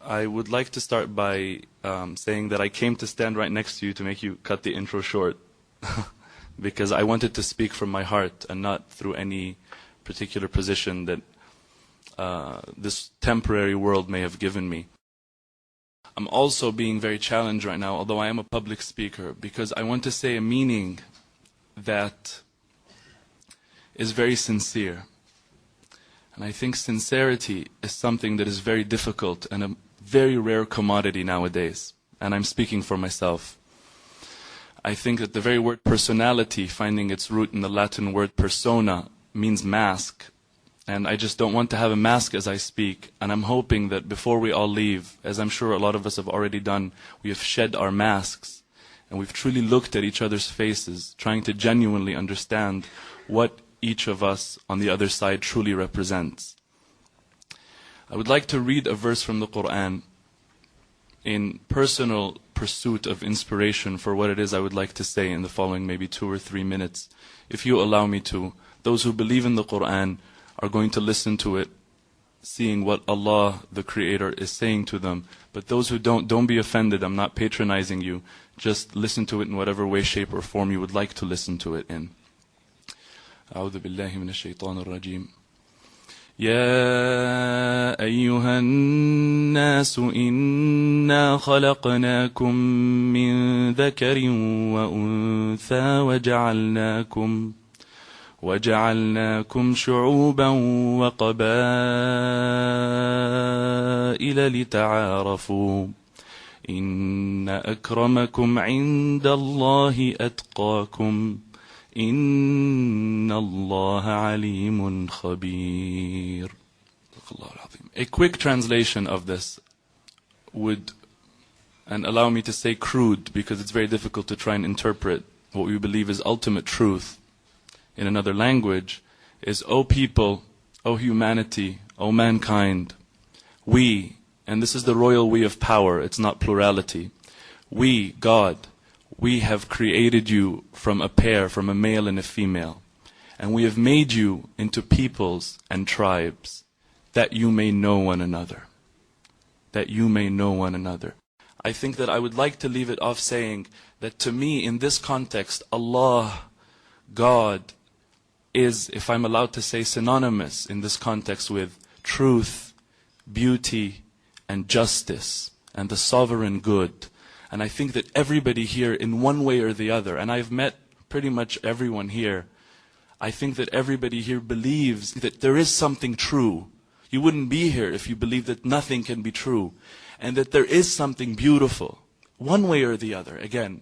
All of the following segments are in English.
I would like to start by saying that I came to stand right next to you to make you cut the intro short because I wanted to speak from my heart and not through any particular position that this temporary world may have given me. I'm also being very challenged right now, although I am a public speaker, because I want to say a meaning that is very sincere. And I think sincerity is something that is very difficult and a very rare commodity nowadays. And I'm speaking for myself. I think that the very word personality, finding its root in the Latin word persona, means mask. And I just don't want to have a mask as I speak. And I'm hoping that before we all leave, as I'm sure a lot of us have already done, we have shed our masks. And we've truly looked at each other's faces, trying to genuinely understand what each of us on the other side truly represents. I would like to read a verse from the Quran in personal pursuit of inspiration for what it is I would like to say in the following maybe 2 or 3 minutes. If you allow me to, those who believe in the Quran are going to listen to it, seeing what Allah, the Creator, is saying to them. But those who don't be offended. I'm not patronizing you. Just listen to it in whatever way, shape, or form you would like to listen to it in. أعوذ بالله من الشيطان الرجيم. يا أيها الناس إنا خلقناكم من ذكر وأنثى وجعلناكم شعوبا وقبائل لتعارفوا إن أكرمكم عند الله أتقاكم إن الله عليم خبير. A quick translation of this would, and allow me to say crude because it's very difficult to try and interpret what we believe is ultimate truth in another language, is, O people, O humanity, O mankind, we, and this is the royal we of power, it's not plurality, we, God, we have created you from a pair, from a male and a female. And we have made you into peoples and tribes, that you may know one another. That you may know one another. I think that I would like to leave it off saying that to me, in this context, Allah, God, is, if I'm allowed to say, synonymous in this context with truth, beauty, and justice, and the sovereign good. And I think that everybody here, in one way or the other, and I've met pretty much everyone here, I think that everybody here believes that there is something true. You wouldn't be here if you believed that nothing can be true. And that there is something beautiful, one way or the other, again.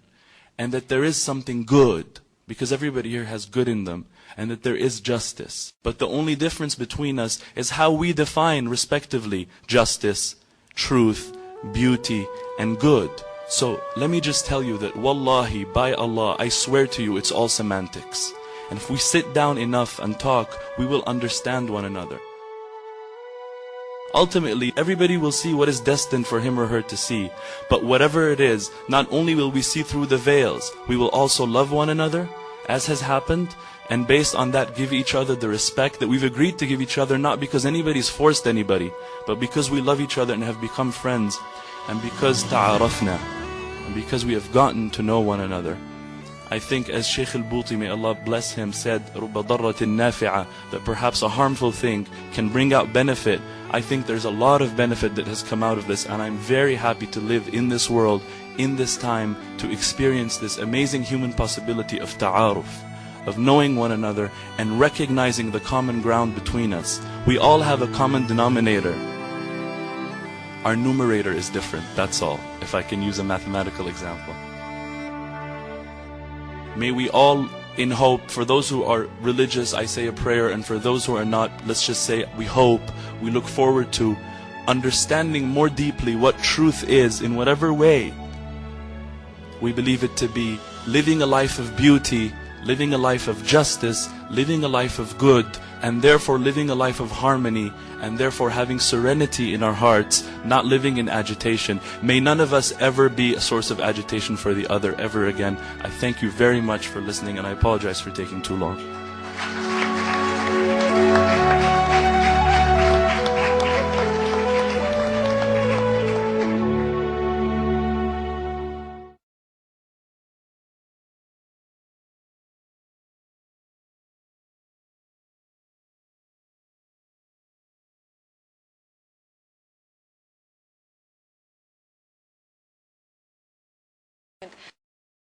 And that there is something good, because everybody here has good in them. And that there is justice. But the only difference between us is how we define, respectively, justice, truth, beauty, and good. So let me just tell you that wallahi, by Allah, I swear to you, it's all semantics. And if we sit down enough and talk, we will understand one another. Ultimately, everybody will see what is destined for him or her to see. But whatever it is, not only will we see through the veils, we will also love one another, as has happened, and based on that give each other the respect that we've agreed to give each other, not because anybody's forced anybody, but because we love each other and have become friends, and because ta'arafna, and because we have gotten to know one another. I think, as Shaykh al-Buti, may Allah bless him, said, رُبَّ ضَرَّةٍ نَافِعَةٍ, that perhaps a harmful thing can bring out benefit. I think there's a lot of benefit that has come out of this, and I'm very happy to live in this world, in this time, to experience this amazing human possibility of ta'aruf, of knowing one another and recognizing the common ground between us. We all have a common denominator. Our numerator is different, that's all, if I can use a mathematical example. May we all, in hope, for those who are religious, I say a prayer, and for those who are not, let's just say we hope, we look forward to understanding more deeply what truth is in whatever way we believe it to be, living a life of beauty, living a life of justice, living a life of good, and therefore living a life of harmony, and therefore having serenity in our hearts, not living in agitation. May none of us ever be a source of agitation for the other ever again. I thank you very much for listening, and I apologize for taking too long.